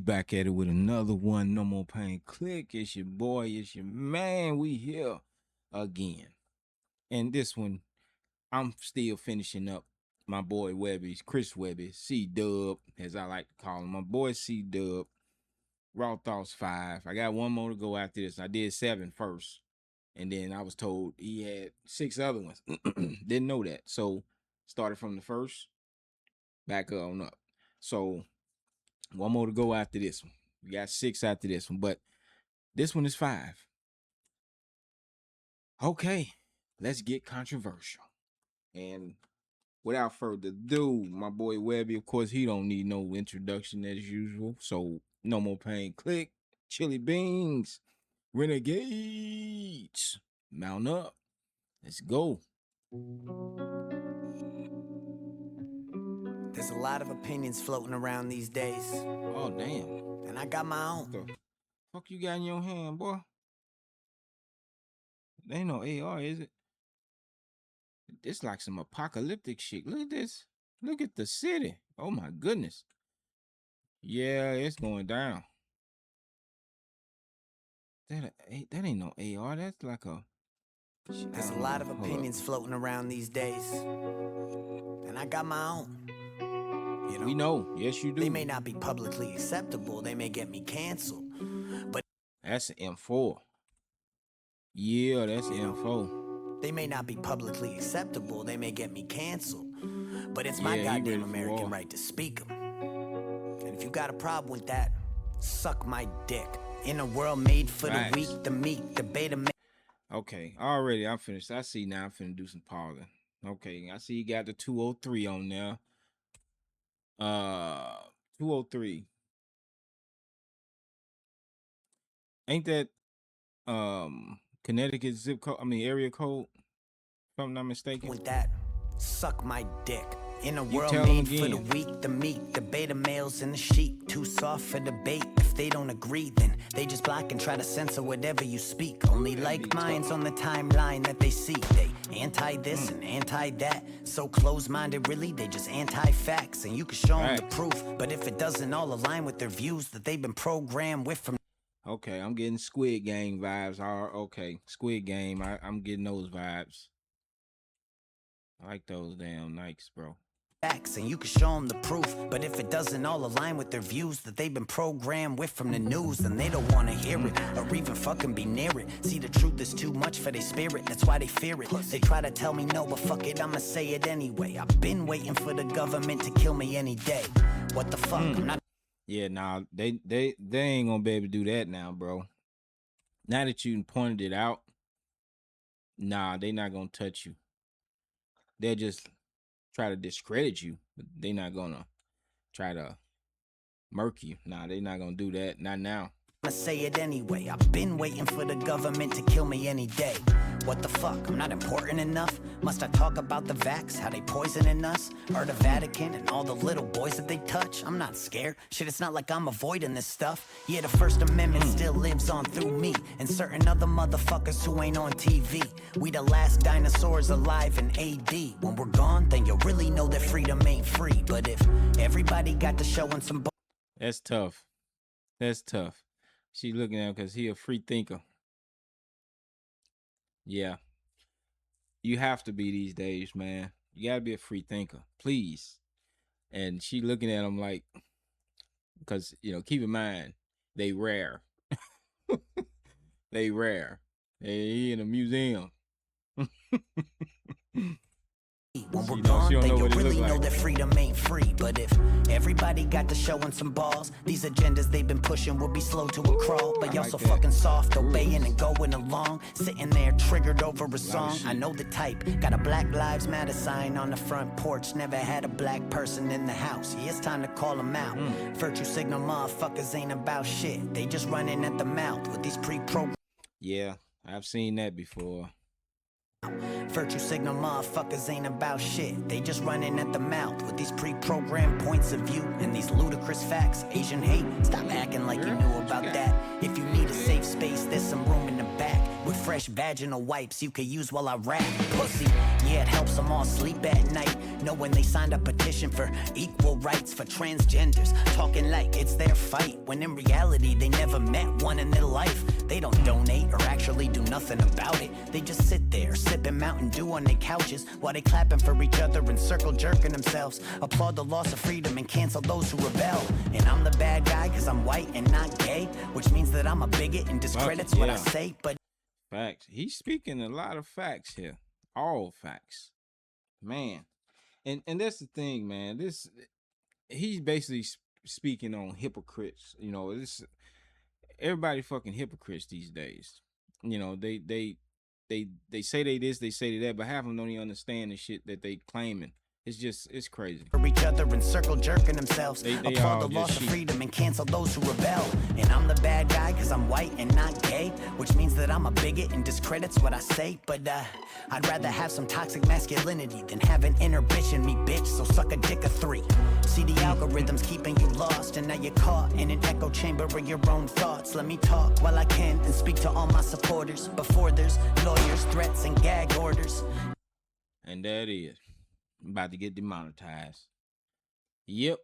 back at it with another one. No more pain. Click. It's your boy. It's your man. We here again. And this one, I'm still finishing up my boy Webby's, CHRIS WEBBY, C-Dub, as I like to call him. My boy C-Dub, Raw Thoughts 5. I got one more to go after this. I did 7 first. And then I was told he had 6 other ones. Didn't know that. So started from the first, back on up. So one more to go after this one. We got 6 after this one, but this one is 5. Okay, let's get controversial. And without further ado, my boy Webby, of course, he don't need no introduction as usual. So no more pain. Click. Chili beans. Renegades. Mount up. Let's go. There's a lot of opinions floating around these days. Oh, damn. And I got my own. What the fuck you got in your hand, boy? There ain't no AR, is it? This like some apocalyptic shit. Look at this. Look at the city. Oh, my goodness. Yeah, it's going down. That ain't no AR. That's like a... There's a lot of opinions floating around these days. And I got my own. You know, we know. Yes, you do. They may not be publicly acceptable. They may get me canceled. But that's an M4. Yeah, that's an M4. They may not be publicly acceptable. They may get me canceled. But it's my goddamn American right to speak them. And if you got a problem with that, suck my dick. In a world made for the weak, the meek, the beta. Okay, already I'm finished. I see now I'm finna do some pausing. Okay, I see you got the 203 on there. 203. Ain't that Connecticut zip code? I mean area code, if I'm not mistaken. With that, suck my dick. In a world made for the weak, the meek, the beta males and the sheep. Too soft for debate. If they don't agree, then they just block and try to censor whatever you speak. Only like minds on the timeline that they see. They anti this and anti that. So close-minded, really, they just anti-facts. And you can show them the proof. But if it doesn't all align with their views that they've been programmed with from... Okay, I'm getting Squid Game vibes. Okay, Squid Game. I'm getting those vibes. I like those damn Nikes, bro. And you can show them the proof, but if it doesn't all align with their views that they've been programmed with from the news, then they don't want to hear it or even fucking be near it. See, the truth is too much for their spirit, that's why they fear it. They try to tell me no, but fuck it, I'ma say it anyway. I've been waiting for the government to kill me any day. What the fuck? I'm not... Yeah, nah, they ain't gonna be able to do that now, bro. Now that you pointed it out, nah, they not gonna touch you. They'll just try to discredit you, but they not gonna try to murk you. Nah, they not gonna do that. Not now. I'ma say it anyway. I've been waiting for the government to kill me any day. What the fuck? I'm not important enough? Must I talk about the vax, how they poisoning us? Or the Vatican and all the little boys that they touch? I'm not scared. Shit, it's not like I'm avoiding this stuff. Yeah, the First Amendment still lives on through me and certain other motherfuckers who ain't on TV. We the last dinosaurs alive in AD. When we're gone, then you'll really know that freedom ain't free. But if everybody got to showing some... That's tough. That's tough. She looking at him because he a free thinker. Yeah. You have to be these days, man. You gotta be a free thinker, please. And she looking at him like, because, you know, keep in mind, they rare. They rare. They in a museum. When we're gone, then you'll really know that freedom ain't free. But if everybody got to showing some balls, these agendas they've been pushing will be slow to a crawl. But y'all so fucking soft, obeying and going along, sitting there triggered over a song. I know the type, got a Black Lives Matter sign on the front porch, never had a black person in the house. Yeah, it's time to call them out. Virtue signal motherfuckers ain't about shit. They just running at the mouth with these pre-programmed. Yeah, I've seen that before. Virtue signal motherfuckers ain't about shit. They just running at the mouth with these pre-programmed points of view and these ludicrous facts. Asian hate, stop acting like you knew about that. If you need a safe space, there's some room in the back. with fresh vaginal wipes you could use while I rap. Pussy, yeah, it helps them all sleep at night, knowing they signed a petition for equal rights for transgenders, talking like it's their fight, when in reality they never met one in their life. They don't donate or actually do nothing about it. They just sit there sipping Mountain Dew on their couches while they clapping for each other and circle jerking themselves. Applaud the loss of freedom and cancel those who rebel. And I'm the bad guy cause I'm white and not gay, which means that I'm a bigot and discredits what I say. But facts. He's speaking a lot of facts here. All facts. Man. And that's the thing, man. He's basically speaking on hypocrites. You know, everybody fucking hypocrites these days. You know, they say they this, they say they that, but half of them don't even understand the shit that they claiming. It's crazy. For each other and circle jerking themselves. They applaud the loss of freedom and cancel those who rebel. And I'm the bad guy cause I'm white and not gay, which means that I'm a bigot and discredits what I say. But I'd rather have some toxic masculinity than have an inner bitch in me, bitch. So suck a dick of 3. See, the algorithm's keeping you lost, and now you're caught in an echo chamber of your own thoughts. Let me talk while I can and speak to all my supporters before there's lawyers, threats, and gag orders. And that is about to get demonetized. Yep.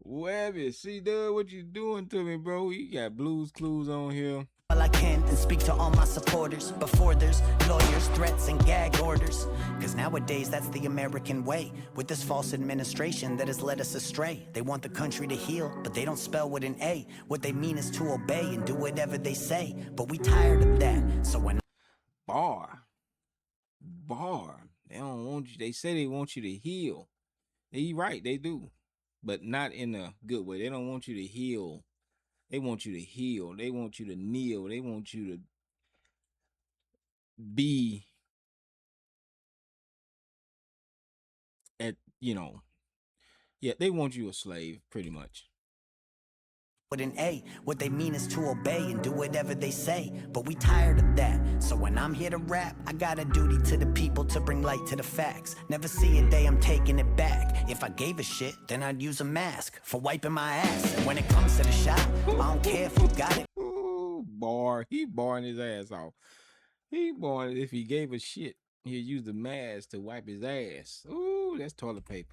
Webby, see, dude, what you doing to me, bro? You got Blues Clues on here. Well, I can and speak to all my supporters before there's lawyers, threats, and gag orders. Cause nowadays that's the American way, with this false administration that has led us astray. They want the country to heal, but they don't spell with an A. What they mean is to obey and do whatever they say. But we tired of that, so when Bar. They don't want you. They say they want you to heal. They right, they do. But not in a good way. They don't want you to heal. They want you to heal. They want you to kneel. They want you to be at, you know, yeah, they want you a slave, pretty much. With an A, what they mean is to obey and do whatever they say. But we tired of that, so when I'm here to rap, I got a duty to the people to bring light to the facts. Never see a day I'm taking it back. If I gave a shit, then I'd use a mask for wiping my ass. And when it comes to the shot, I don't care if you got it. Ooh, bar. He barring his ass off. He barring, if he gave a shit, he'd use the mask to wipe his ass. Ooh, that's toilet paper.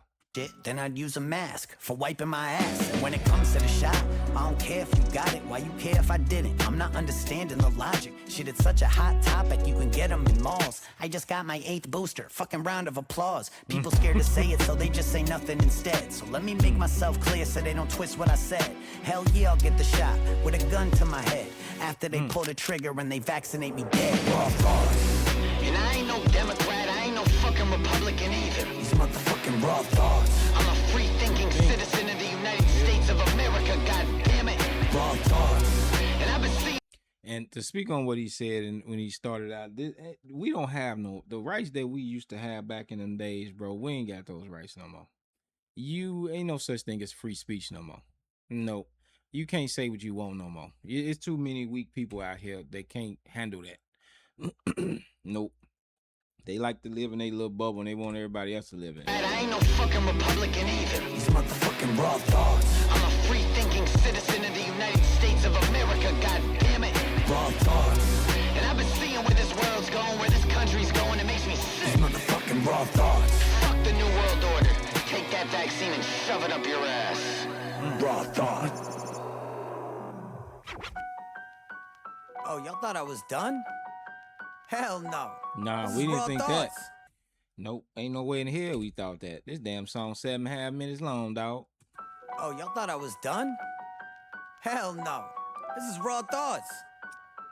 Then I'd use a mask for wiping my ass. And when it comes to the shot, I don't care if you got it. Why you care if I didn't? I'm not understanding the logic. Shit, it's such a hot topic, you can get them in malls. I just got my 8th booster, fucking round of applause. People scared to say it, so they just say nothing instead. So let me make myself clear so they don't twist what I said. Hell yeah, I'll get the shot with a gun to my head after they pull the trigger and they vaccinate me dead. Raw thoughts. And I ain't no Democrat, I ain't no fucking Republican either. These motherfucking raw thoughts. I'm a free-thinking citizen of the United States of America, god damn it. Raw thoughts. And I've been seeing. And to speak on what he said and when he started out, we don't have the rights that we used to have back in them days, bro. We ain't got those rights no more. You ain't no such thing as free speech no more. No, you can't say what you want no more. It's too many weak people out here. They can't handle that. Nope. They like to live in a little bubble and they want everybody else to live in it. I ain't no fucking Republican either. These motherfucking raw thoughts. I'm a free-thinking citizen of the United States of America, god damn it. Raw thoughts. And I've been seeing where this world's going, where this country's going. It makes me sick. These motherfucking raw thoughts. Fuck the new world order. Take that vaccine and shove it up your ass. Raw thoughts. Oh, y'all thought I was done? Hell no. Nah, we didn't think that. Nope, ain't no way in hell we thought that. This damn song 7.5 minutes long, dog. Oh, y'all thought I was done? Hell no. This is Raw Thoughts.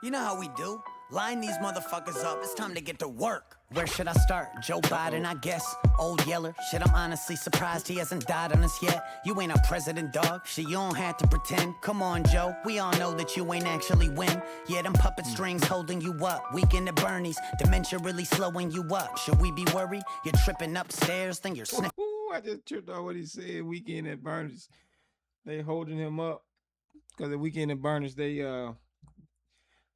You know how we do. Line these motherfuckers up. It's time to get to work. Where should I start? Joe Biden, I guess. Old Yeller. Shit, I'm honestly surprised he hasn't died on us yet. You ain't a president, dog. Shit, you don't have to pretend. Come on, Joe. We all know that you ain't actually win. Yeah, them puppet strings holding you up. Weekend at Bernie's. Dementia really slowing you up. Should we be worried? You're tripping upstairs, then you're sniffing. I just tripped on what he said. Weekend at Bernie's. They holding him up. Because the Weekend at Bernie's, the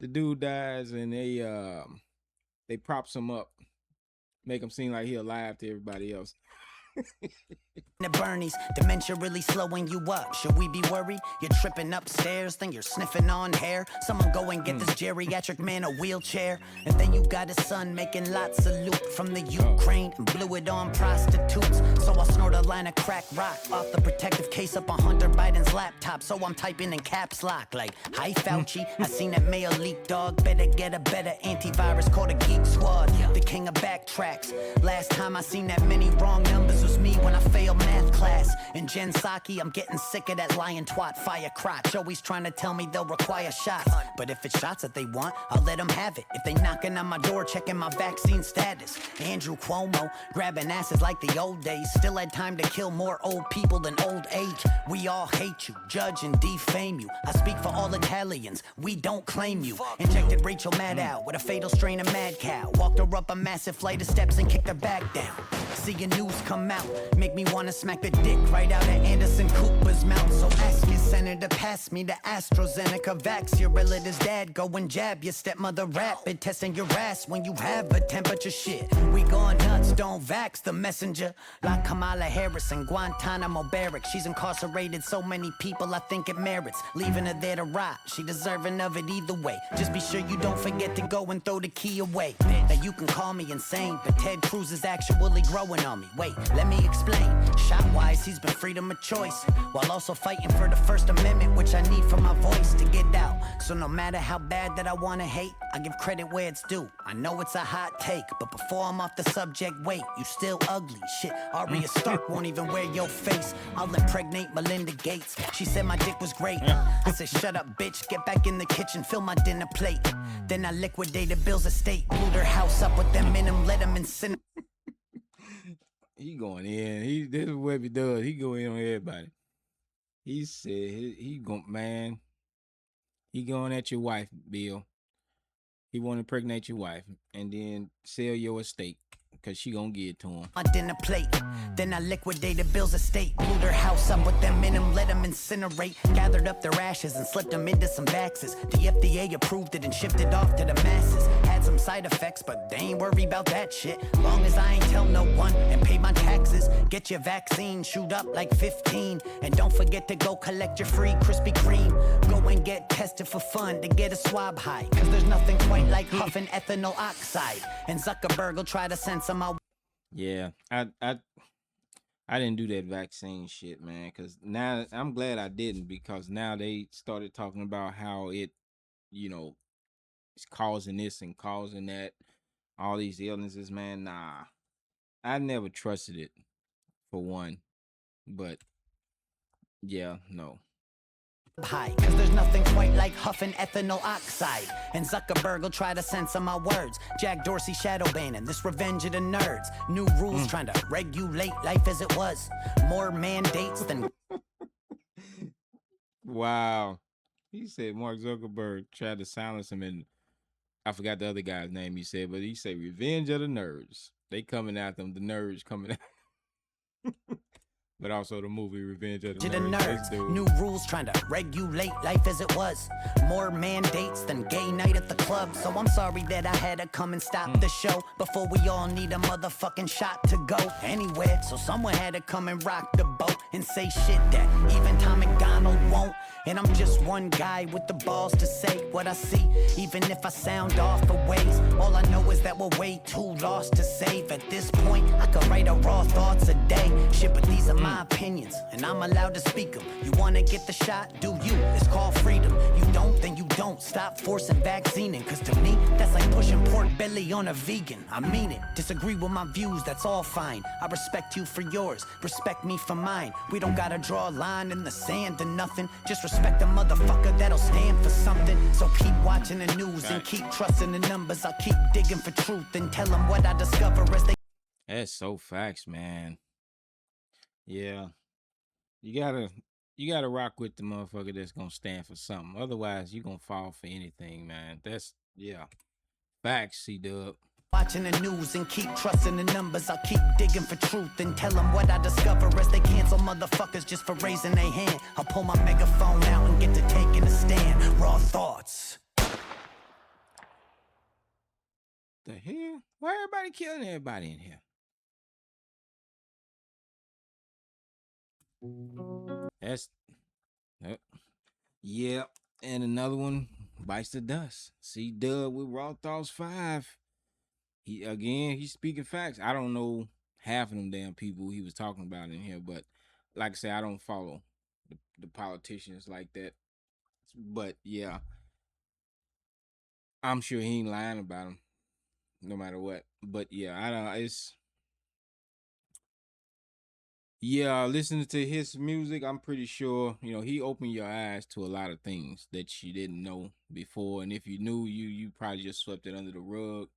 dude dies and they props him up. Make him seem like he alive to everybody else. At Bernie's, dementia really slowing you up. Should we be worried? You're tripping upstairs, then you're sniffing on hair. Someone go and get this geriatric man a wheelchair. And then you got his son making lots of loot from the Ukraine and blew it on prostitutes. So I snort a line of crack rock off the protective case up on Hunter Biden's laptop. So I'm typing in caps lock like, hi Fauci, I seen that mail leak, dog. Better get a better antivirus called a Geek Squad. The king of backtracks. Last time I seen that many wrong numbers was me when I failed math class. And Jen Psaki, I'm getting sick of that lying twat fire crotch. Always trying to tell me they'll require shots. But if it's shots that they want, I'll let them have it. If they knocking on my door, checking my vaccine status. Andrew Cuomo, grabbing asses like the old days. Still had time to kill more old people than old age. We all hate you, judge and defame you. I speak for all Italians, we don't claim you. Injected Rachel Maddow with a fatal strain of mad cow. Walked her up a massive flight of steps and kicked her back down. Seeing news come out, make me wanna smack the dick right out of Anderson Cooper's mouth. So ask your senator, pass me the AstraZeneca vax. Your relative's dad, go and jab your stepmother rapid. Testing your ass when you have a temperature shit. We gone nuts, don't vax the messenger. Like Kamala Harris in Guantanamo barracks. She's incarcerated so many people, I think it merits leaving her there to rot. She deserving of it either way. Just be sure you don't forget to go and throw the key away. Now you can call me insane, but Ted Cruz is actually growing on me. Wait, let me explain. Shot-wise, he's been freedom of choice, while also fighting for the First Amendment, which I need for my voice to get out. So no matter how bad that I wanna hate, I give credit where it's due. I know it's a hot take, but before I'm off the subject, wait, you still ugly. Shit, Arya Stark won't even wear your face. I'll impregnate Melinda Gates. She said my dick was great. I said, shut up, bitch, get back in the kitchen, fill my dinner plate. Then I liquidated Bill's estate, blew their house up with them in them, let them incinerate. He going in. This is what he does. He go in on everybody. He said he going at your wife, Bill. He want to impregnate your wife and then sell your estate because she gonna give it to him. My dinner plate. Then I liquidated Bill's estate, blew their house up with them in them, let them incinerate. Gathered up their ashes and slipped them into some vaxes. The FDA approved it and shipped it off to the masses. Had some side effects, but they ain't worried about that shit. Long as I ain't tell no one and pay my taxes. Get your vaccine, shoot up like 15. And don't forget to go collect your free Krispy Kreme. Go and get tested for fun to get a swab high. Cause there's nothing quite like huffing ethanol oxide. And Zuckerberg will try to censor my... Yeah, I didn't do that vaccine shit, man, because now I'm glad I didn't, because now they started talking about how it, it's causing this and causing that, all these illnesses, man. Nah, I never trusted it, for one, but yeah, no. High, cause there's nothing quite like huffing ethanol oxide. And Zuckerberg will try to censor my words. Jack Dorsey shadow banning, this revenge of the nerds. New rules trying to regulate life as it was. More mandates than... Wow. He said Mark Zuckerberg tried to silence him, and I forgot the other guy's name he said, but he said revenge of the nerds. They coming at them, the nerds coming at but also the movie Revenge of the Nerds. New rules trying to regulate life as it was. More mandates than gay night at the club. So I'm sorry that I had to come and stop the show before we all need a motherfucking shot to go anywhere. So someone had to come and rock the boat and say shit that even Tom McDonald won't. And I'm just one guy with the balls to say what I see, even if I sound off for ways. All I know is that we're way too lost to save. At this point, I could write a raw thoughts a day. Shit, but these are my opinions, and I'm allowed to speak them. You wanna get the shot? Do you? It's called freedom. You don't, then you don't. Stop forcing vaccinating, cause to me, that's like pushing pork belly on a vegan. I mean it. Disagree with my views, that's all fine. I respect you for yours, respect me for mine. We don't gotta draw a line in the sand or nothing. Just respect the motherfucker that'll stand for something. So keep watching the news and keep trusting the numbers. I'll keep digging for truth and tell them what I discover as they... That's so facts, man. Yeah. You gotta rock with the motherfucker that's gonna stand for something. Otherwise, you gonna fall for anything, man. That's, yeah. Facts, C-Dub. Watching the news and keep trusting the numbers. I'll keep digging for truth and tell them what I discover as they cancel motherfuckers just for raising their hand. I'll pull my megaphone out and get to taking a stand. Raw thoughts. The hell? Why everybody killing everybody in here? That's yeah. And another one bites the dust. C Dub with Raw Thoughts 5. He's speaking facts. I don't know half of them damn people he was talking about in here, but like I say, I don't follow the politicians like that. But yeah, I'm sure he ain't lying about them, no matter what. But yeah, I don't. It's yeah, listening to his music, I'm pretty sure he opened your eyes to a lot of things that you didn't know before, and if you knew, you probably just swept it under the rug,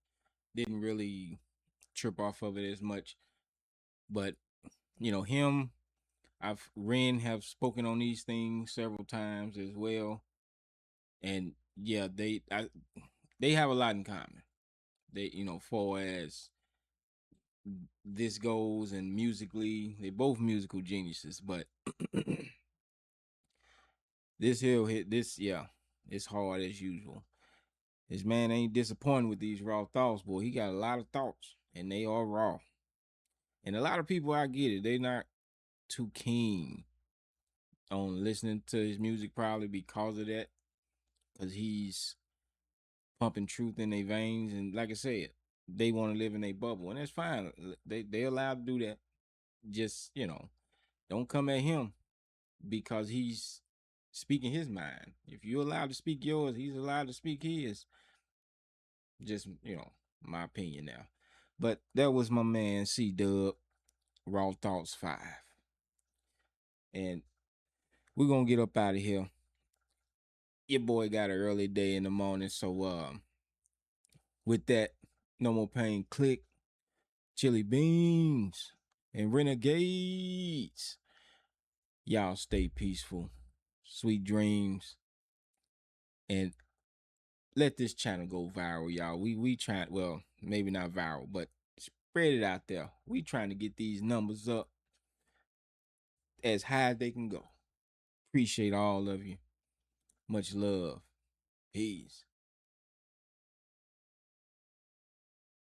didn't really trip off of it as much. But him, Ren have spoken on these things several times as well, and yeah, they have a lot in common. They far as this goes, and musically, they both musical geniuses. But this hill hit this, yeah, it's hard as usual. This man ain't disappointed with these raw thoughts, boy. He got a lot of thoughts, and they are raw. And a lot of people, I get it, they not too keen on listening to his music, probably because of that, because he's pumping truth in their veins. And like I said, they want to live in a bubble, and that's fine. They allowed to do that. Just don't come at him because he's speaking his mind. If you're allowed to speak yours, he's allowed to speak his. Just my opinion now. But that was my man C Dub, Raw Thoughts 5. And we're gonna get up out of here. Your boy got an early day in the morning, so with that, no more pain, click, chili beans, and renegades. Y'all stay peaceful, sweet dreams, and let this channel go viral, y'all. We trying, well, maybe not viral, but spread it out there. We trying to get these numbers up as high as they can go. Appreciate all of you. Much love. Peace.